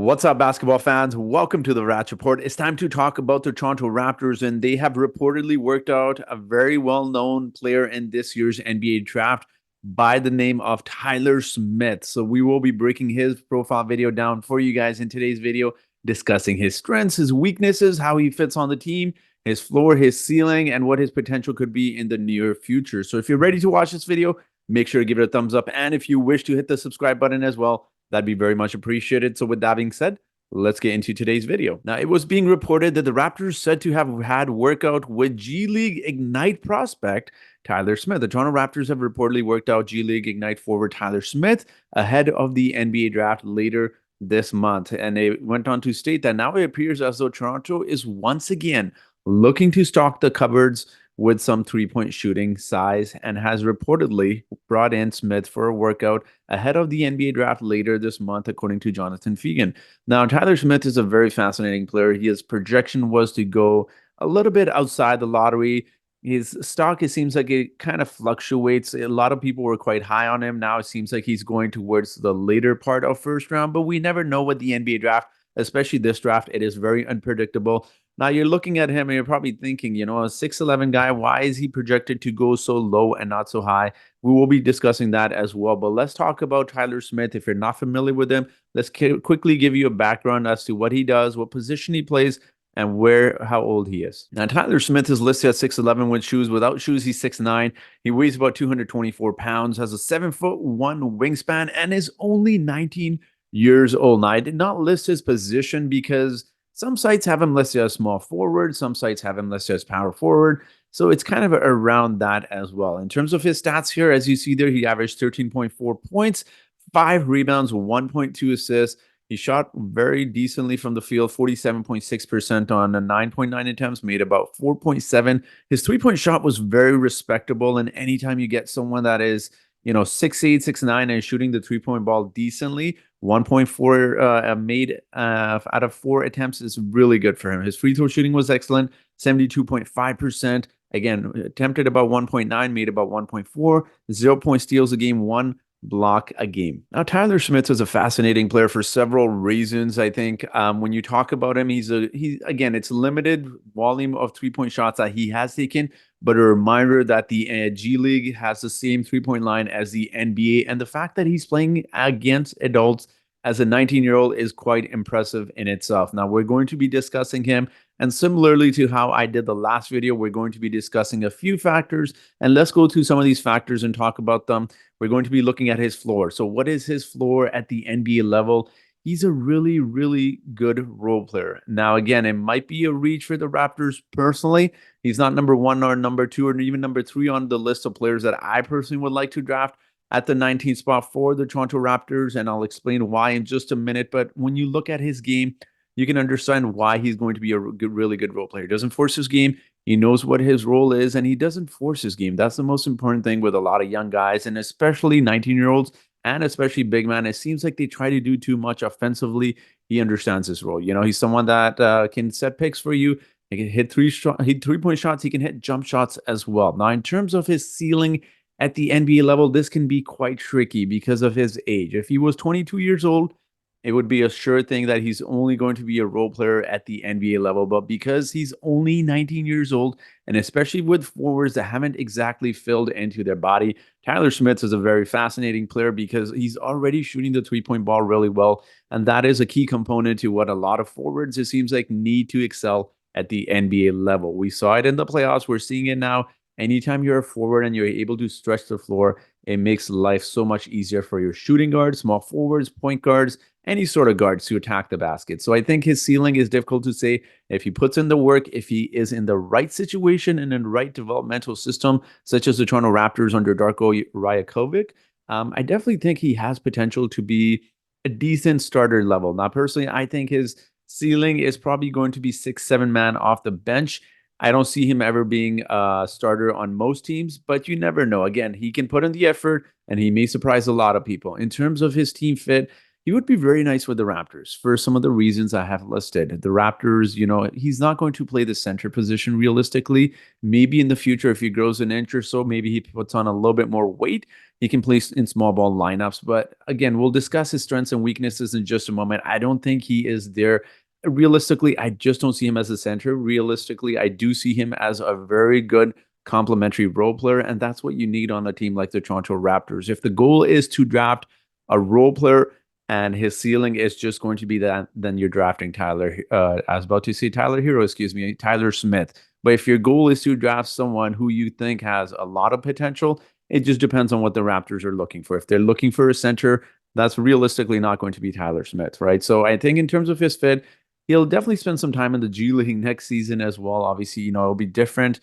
What's up, basketball fans? Welcome to the Rats Report. It's time to talk about the Toronto Raptors, and they have reportedly worked out a very well-known player in this year's NBA draft by the name of Tyler Smith. So we will be breaking his profile video down for you guys in today's video, discussing his strengths, his weaknesses, how he fits on the team, his floor, his ceiling, and what his potential could be in the near future. So if you're ready to watch this video, make sure to give it a thumbs up. And if you wish to hit the subscribe button as well, that'd be very much appreciated. So with that being said, let's get into today's video. Now, it was being reported that the Raptors said to have had workout with G League Ignite prospect Tyler Smith. The Toronto Raptors have reportedly worked out G League Ignite forward Tyler Smith ahead of the NBA draft later this month. And they went on to state that now it appears as though Toronto is once again looking to stock the cupboards with some three-point shooting size and has reportedly brought in Smith for a workout ahead of the NBA draft later this month, according to Jonathan Fegan. Now, Tyler Smith is a very fascinating player. His projection was to go a little bit outside the lottery. His stock, it seems like it kind of fluctuates. A lot of people were quite high on him. Now it seems like he's going towards the later part of first round, but we never know what the NBA draft, especially this draft, it is very unpredictable. Now you're looking at him and you're probably thinking, a 6'11" guy, why is he projected to go so low and not so high? We will be discussing that as well. But let's talk about Tyler Smith. If you're not familiar with him, let's quickly give you a background as to what he does, what position he plays, and how old he is. Now, Tyler Smith is listed at 6'11" with shoes. Without shoes, he's 6'9". He weighs about 224 pounds, has a 7'1" wingspan, and is only 19 years old. Now, I did not list his position because some sites have him listed as small forward. Some sites have him listed as power forward. So it's kind of around that as well. In terms of his stats here, as you see there, he averaged 13.4 points, 5 rebounds, 1.2 assists. He shot very decently from the field, 47.6% on 9.9 attempts, made about 4.7. His three-point shot was very respectable. And anytime you get someone that is 6'8", 6'9", and shooting the three-point ball decently, 1.4 made out of 4 attempts is really good for him. His free throw shooting was excellent, 72.5%. Again, attempted about 1.9, made about 1.4, 0 steals a game, 1 block a game. Now, Tyler Smith is a fascinating player for several reasons. I think when you talk about him, he's again, it's limited volume of three-point shots that he has taken, but a reminder that the G League has the same three-point line as the NBA, and the fact that he's playing against adults as a 19-year-old is quite impressive in itself. Now, we're going to be discussing him, and similarly to how I did the last video, we're going to be discussing a few factors, and let's go through some of these factors and talk about them. We're going to be looking at his floor. So what is his floor at the NBA level? He's a really, really good role player. Now, again, it might be a reach for the Raptors personally. He's not number 1 or number 2 or even number 3 on the list of players that I personally would like to draft at the 19th spot for the Toronto Raptors, and I'll explain why in just a minute. But when you look at his game, you can understand why he's going to be a really good role player. He doesn't force his game. He knows what his role is, and he doesn't force his game. That's the most important thing with a lot of young guys, and especially 19-year-olds, and especially big man. It seems like they try to do too much offensively. He understands his role. He's someone that can set picks for you. He can hit three-point shots. He can hit jump shots as well. Now, in terms of his ceiling at the NBA level, this can be quite tricky because of his age. If he was 22 years old, it would be a sure thing that he's only going to be a role player at the NBA level. But because he's only 19 years old, and especially with forwards that haven't exactly filled into their body, Tyler Smith is a very fascinating player because he's already shooting the three-point ball really well. And that is a key component to what a lot of forwards, it seems like, need to excel at the NBA level. We saw it in the playoffs. We're seeing it now. Anytime you're a forward and you're able to stretch the floor, it makes life so much easier for your shooting guards, small forwards, point guards, any sort of guards to attack the basket. So I think his ceiling is difficult to say. If he puts in the work, if he is in the right situation and in the right developmental system, such as the Toronto Raptors under Darko Rajakovic, I definitely think he has potential to be a decent starter level. Now, personally, I think his ceiling is probably going to be 6-7 man off the bench. I don't see him ever being a starter on most teams, but you never know. Again, he can put in the effort, and he may surprise a lot of people. In terms of his team fit, he would be very nice with the Raptors for some of the reasons I have listed. The Raptors, he's not going to play the center position realistically. Maybe in the future, if he grows an inch or so, maybe he puts on a little bit more weight. He can play in small ball lineups. But again, we'll discuss his strengths and weaknesses in just a moment. I don't think he is there. Realistically, I just don't see him as a center. Realistically, I do see him as a very good complementary role player, and that's what you need on a team like the Toronto Raptors. If the goal is to draft a role player and his ceiling is just going to be that, then you're drafting Tyler. I was about to say Tyler Hero, excuse me, Tyler Smith. But if your goal is to draft someone who you think has a lot of potential, it just depends on what the Raptors are looking for. If they're looking for a center, that's realistically not going to be Tyler Smith, right? So I think in terms of his fit, he'll definitely spend some time in the G League next season as well. Obviously, it'll be different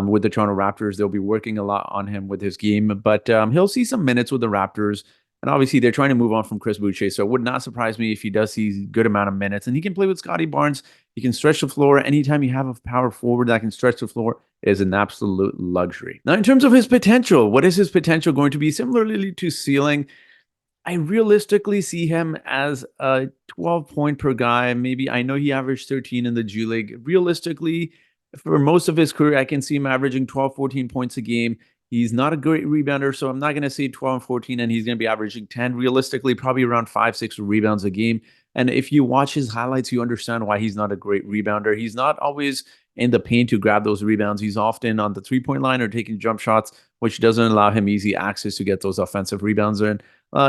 with the Toronto Raptors. They'll be working a lot on him with his game, but he'll see some minutes with the Raptors. And obviously, they're trying to move on from Chris Boucher, so it would not surprise me if he does see a good amount of minutes. And he can play with Scotty Barnes. He can stretch the floor. Anytime you have a power forward that can stretch the floor is an absolute luxury. Now, in terms of his potential, what is his potential going to be? Similarly to ceiling, I realistically see him as a 12-point per guy. Maybe I know he averaged 13 in the G League. Realistically, for most of his career, I can see him averaging 12, 14 points a game. He's not a great rebounder, so I'm not going to say 12 and 14, and he's going to be averaging 10. Realistically, probably around 5, 6 rebounds a game. And if you watch his highlights, you understand why he's not a great rebounder. He's not always in the paint to grab those rebounds. He's often on the three-point line or taking jump shots, which doesn't allow him easy access to get those offensive rebounds in.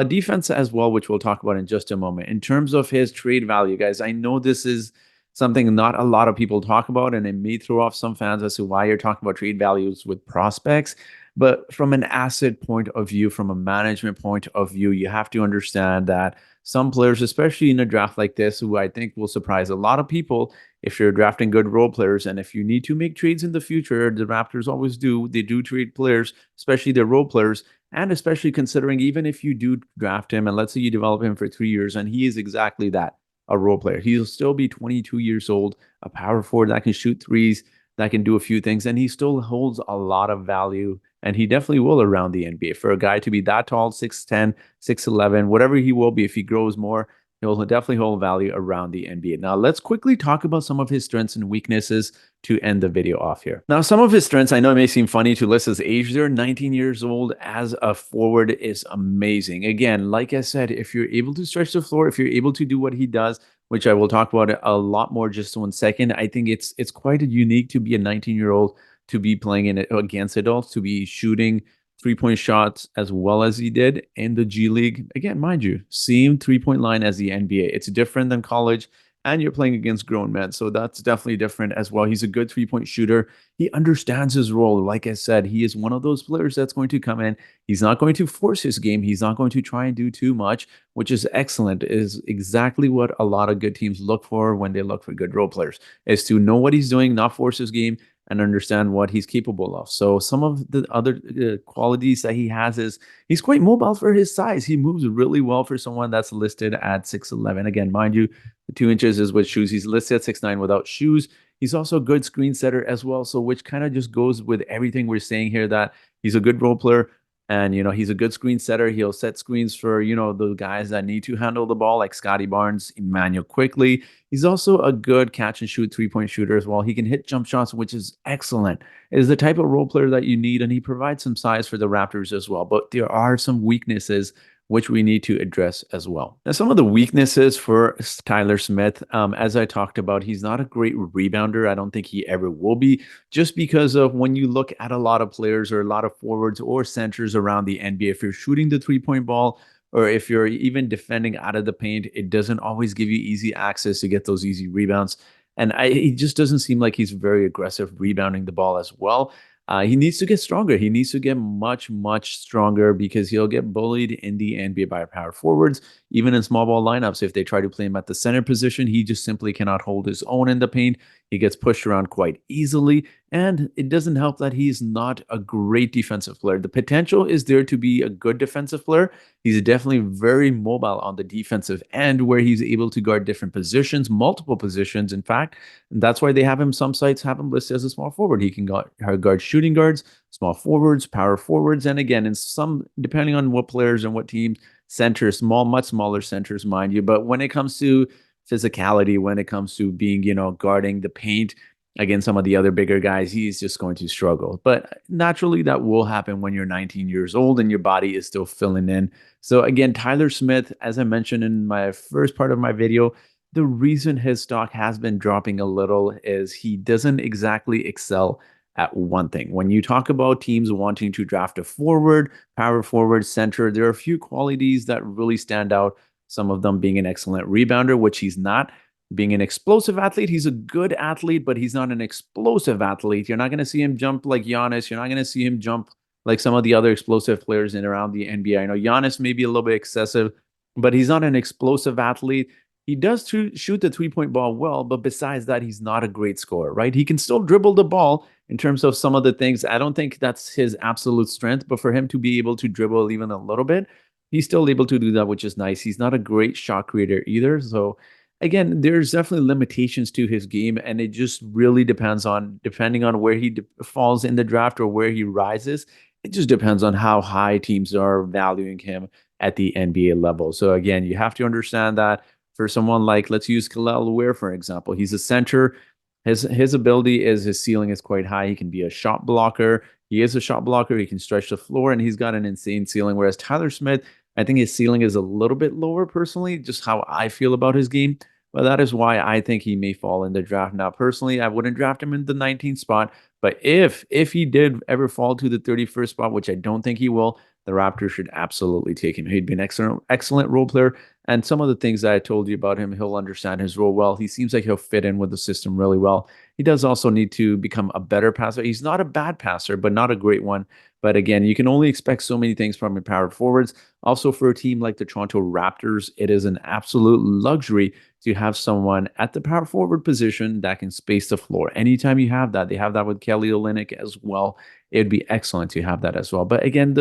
Defense as well, which we'll talk about in just a moment. In terms of his trade value, guys, I know this is something not a lot of people talk about, and it may throw off some fans as to why you're talking about trade values with prospects. But from an asset point of view, from a management point of view, you have to understand that some players, especially in a draft like this, who I think will surprise a lot of people if you're drafting good role players, and if you need to make trades in the future, the Raptors always do. They do trade players, especially their role players, and especially considering even if you do draft him, and let's say you develop him for 3 years, and he is exactly that, a role player. He'll still be 22 years old, a power forward that can shoot threes, that can do a few things, and he still holds a lot of value, and he definitely will around the NBA. For a guy to be that tall, 6'10", 6'11", whatever he will be, if he grows more, he'll definitely hold value around the NBA. Now, let's quickly talk about some of his strengths and weaknesses to end the video off here. Now, some of his strengths, I know it may seem funny to list his age there. 19 years old as a forward is amazing. Again, like I said, if you're able to stretch the floor, if you're able to do what he does, which I will talk about a lot more just in 1 second, I think it's quite unique to be a 19-year-old, to be playing in against adults, to be shooting three-point shots as well as he did in the G League. Again, mind you, same three-point line as the NBA. It's different than college, and you're playing against grown men, so that's definitely different as well. He's a good three-point shooter. He understands his role. Like I said, he is one of those players that's going to come in. He's not going to force his game. He's not going to try and do too much, which is excellent. It is exactly what a lot of good teams look for when they look for good role players, is to know what he's doing, not force his game, and understand what he's capable of. So some of the other qualities that he has is he's quite mobile for his size. He moves really well for someone that's listed at 6'11". Again, mind you, the 2 inches is with shoes. He's listed at 6'9" without shoes. He's also a good screen setter as well. So which kind of just goes with everything we're saying here, that he's a good role player. And, he's a good screen setter. He'll set screens for, the guys that need to handle the ball, like Scotty Barnes, Emmanuel quickly. He's also a good catch and shoot three-point shooter as well. He can hit jump shots, which is excellent. Is the type of role player that you need, and he provides some size for the Raptors as well. But there are some weaknesses which we need to address as well. Now, some of the weaknesses for Tyler Smith, as I talked about, he's not a great rebounder. I don't think he ever will be, just because of when you look at a lot of players or a lot of forwards or centers around the NBA, if you're shooting the three-point ball, or if you're even defending out of the paint, it doesn't always give you easy access to get those easy rebounds. And he just doesn't seem like he's very aggressive rebounding the ball as well. He needs to get stronger. He needs to get much, much stronger, because he'll get bullied in the NBA by power forwards, even in small ball lineups. If they try to play him at the center position, he just simply cannot hold his own in the paint. He gets pushed around quite easily, and it doesn't help that he's not a great defensive player. The potential is there to be a good defensive player. He's definitely very mobile on the defensive end, where he's able to guard different positions, multiple positions, in fact. And that's why they have him, some sites have him listed as a small forward. He can guard shooting guards, small forwards, power forwards, and again, in some, depending on what players and what teams, centers, small, much smaller centers, mind you. But when it comes to physicality, when it comes to being, guarding the paint against some of the other bigger guys, he's just going to struggle. But naturally, that will happen when you're 19 years old and your body is still filling in. So again, Tyler Smith, as I mentioned in my first part of my video, the reason his stock has been dropping a little is he doesn't exactly excel at one thing. When you talk about teams wanting to draft a forward, power forward, center, there are a few qualities that really stand out. Some of them being an excellent rebounder, which he's not. Being an explosive athlete, he's a good athlete, but he's not an explosive athlete. You're not going to see him jump like Giannis. You're not going to see him jump like some of the other explosive players in around the NBA. I know Giannis may be a little bit excessive, but he's not an explosive athlete. He does shoot the 3-point ball well, but besides that, he's not a great scorer, right? He can still dribble the ball in terms of some of the things. I don't think that's his absolute strength, but for him to be able to dribble even a little bit, he's still able to do that, which is nice. He's not a great shot creator either. So again, there's definitely limitations to his game, and it just really depending on where he falls in the draft or where he rises. It just depends on how high teams are valuing him at the NBA level. So again, you have to understand that for someone like, let's use Khalil Ware, for example. He's a center. His ability is his ceiling is quite high. He can be a shot blocker. He is a shot blocker. He can stretch the floor, and he's got an insane ceiling. Whereas Tyler Smith, I think his ceiling is a little bit lower personally, just how I feel about his game. But that is why I think he may fall in the draft. Now, personally, I wouldn't draft him in the 19th spot. But if he did ever fall to the 31st spot, which I don't think he will, the Raptors should absolutely take him. He'd be an excellent role player. And some of the things that I told you about him, he'll understand his role well. He seems like he'll fit in with the system really well. He does also need to become a better passer. He's not a bad passer, but not a great one. But again, you can only expect so many things from your power forwards. Also, for a team like the Toronto Raptors, it is an absolute luxury to have someone at the power forward position that can space the floor. Anytime you have that, they have that with Kelly Olynyk as well. It'd be excellent to have that as well. But again,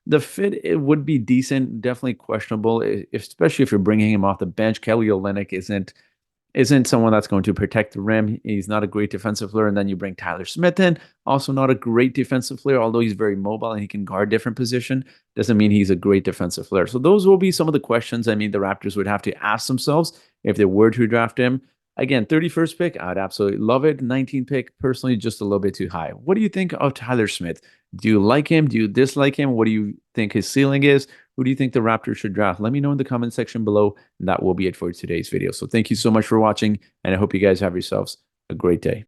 the fit, it would be decent, definitely questionable, especially if you're bringing him off the bench. Kelly Olynyk isn't someone that's going to protect the rim. He's not a great defensive player. And then you bring Tyler Smith in, also not a great defensive player, although he's very mobile and he can guard different position. Doesn't mean he's a great defensive player. So those will be some of the questions I mean the Raptors would have to ask themselves if they were to draft him. Again, 31st pick, I'd absolutely love it. 19th pick, personally, just a little bit too high. What do you think of Tyler Smith? Do you like him? Do you dislike him? What do you think his ceiling is? Who do you think the Raptors should draft? Let me know in the comment section below. And that will be it for today's video. So thank you so much for watching, and I hope you guys have yourselves a great day.